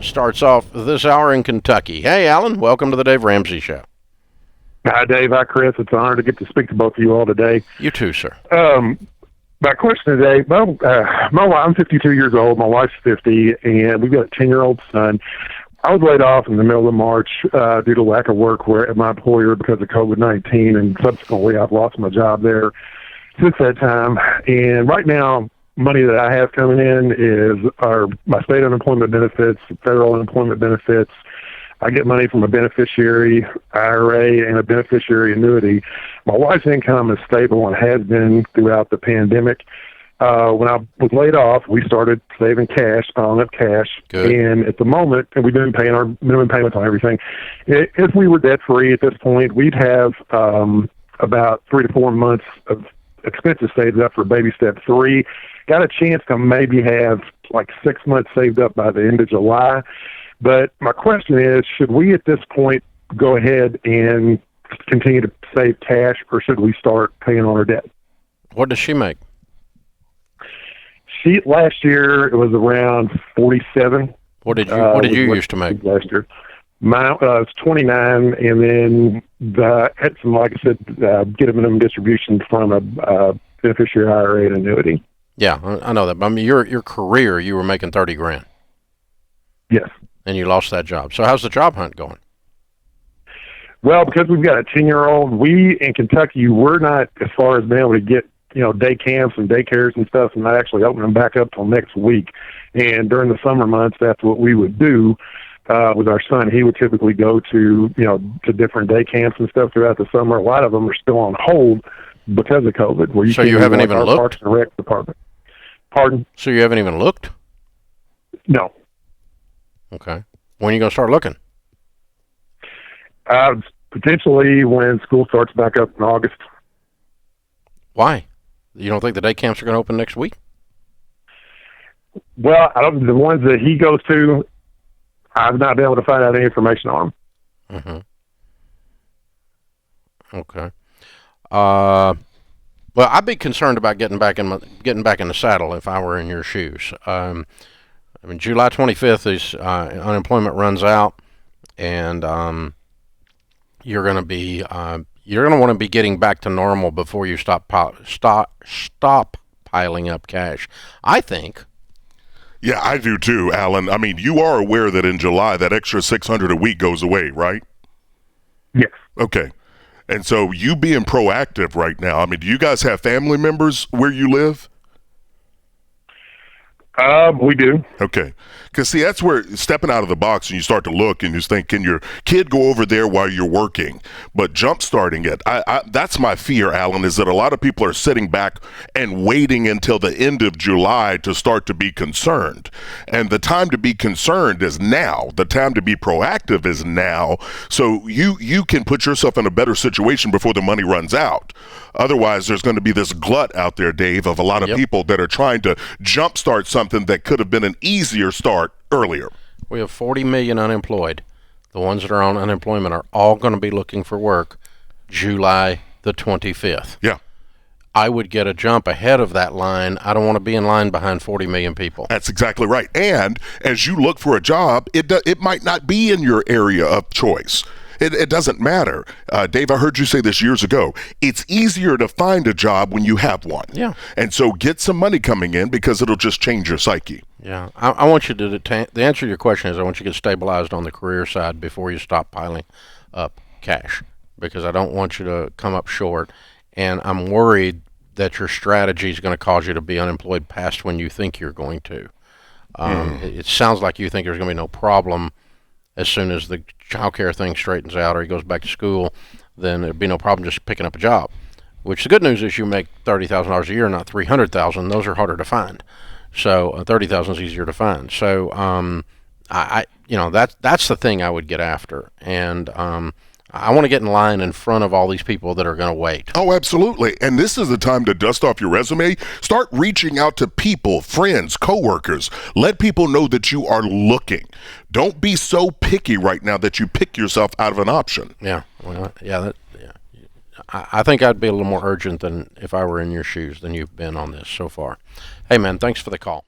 Alan starts off this hour in Kentucky. Hey, Alan, welcome to the Dave Ramsey Show. Hi, Dave. Hi, Chris. It's an honor to get to speak to both of you all today. You too, sir. My question today, I'm 52 years old. My wife's 50, and we've got a 10-year-old son. I was laid off in the middle of March due to lack of work at my employer because of COVID-19, and subsequently I've lost my job there since that time. And right now, money that I have coming in is my state unemployment benefits, federal unemployment benefits. I get money from a beneficiary IRA and a beneficiary annuity. My wife's income is stable and has been throughout the pandemic. When I was laid off, we started saving cash, piling up cash. Good. And at the moment, and we've been paying our minimum payments on everything. If we were debt-free at this point, we'd have about 3 to 4 months of expenses saved up for baby step 3. Got a chance to maybe have like 6 months saved up by the end of July. But my question is, should we at this point go ahead and continue to save cash, or should we start paying on our debt? What does she make? Last year it was around 47. What did you used to make last year? Mine was 29, and then had some, like I said, get a minimum distribution from a beneficiary IRA and annuity. Yeah, I know that. But I mean, your career, you were making $30,000. Yes. And you lost that job. So how's the job hunt going? Well, because we've got a 10-year-old, we in Kentucky, we're not, as far as being able to get, day camps and daycares and stuff, and not actually opening them back up till next week. And during the summer months, that's what we would do with our son. He would typically go to different day camps and stuff throughout the summer. A lot of them are still on hold because of COVID. So you haven't even looked? Parks and Rec department. Pardon? So you haven't even looked? No. Okay. When are you going to start looking? Potentially when school starts back up in August. Why? You don't think the day camps are going to open next week? Well, the ones that he goes to, I've not been able to find out any information on them. Mm-hmm. Okay. Well, I'd be concerned about getting back in the saddle if I were in your shoes. July 25th is unemployment runs out, and you're going to want to be getting back to normal before you stop piling up cash, I think. Yeah, I do too, Alan. I mean, you are aware that in July that extra $600 a week goes away, right? Yes. Okay. And so you being proactive right now, I mean, do you guys have family members where you live? We do. Okay. Because, see, that's where stepping out of the box and you start to look and you think, can your kid go over there while you're working? But jump-starting it, that's my fear, Alan, is that a lot of people are sitting back and waiting until the end of July to start to be concerned. And the time to be concerned is now. The time to be proactive is now. So you can put yourself in a better situation before the money runs out. Otherwise, there's going to be this glut out there, Dave, of a lot of people that are trying to jumpstart something that could have been an easier start earlier. We have 40 million unemployed. The ones that are on unemployment are all going to be looking for work July the 25th. Yeah. I would get a jump ahead of that line. I don't want to be in line behind 40 million people. That's exactly right. And as you look for a job, it might not be in your area of choice. It doesn't matter. Dave, I heard you say this years ago. It's easier to find a job when you have one. Yeah. And so get some money coming in because it'll just change your psyche. Yeah. I want you the answer to your question is I want you to get stabilized on the career side before you stop piling up cash, because I don't want you to come up short. And I'm worried that your strategy is going to cause you to be unemployed past when you think you're going to. It sounds like you think there's going to be no problem as soon as the child care thing straightens out or he goes back to school, then there'd be no problem just picking up a job. Which the good news is you make $30,000 a year, not $300,000. Those are harder to find. So $30,000 is easier to find. So that's the thing I would get after. And I want to get in line in front of all these people that are going to wait. Oh, absolutely. And this is the time to dust off your resume. Start reaching out to people, friends, coworkers. Let people know that you are looking. Don't be so picky right now that you pick yourself out of an option. Yeah. Well, yeah. I think I'd be a little more urgent than if I were in your shoes than you've been on this so far. Hey, man, thanks for the call.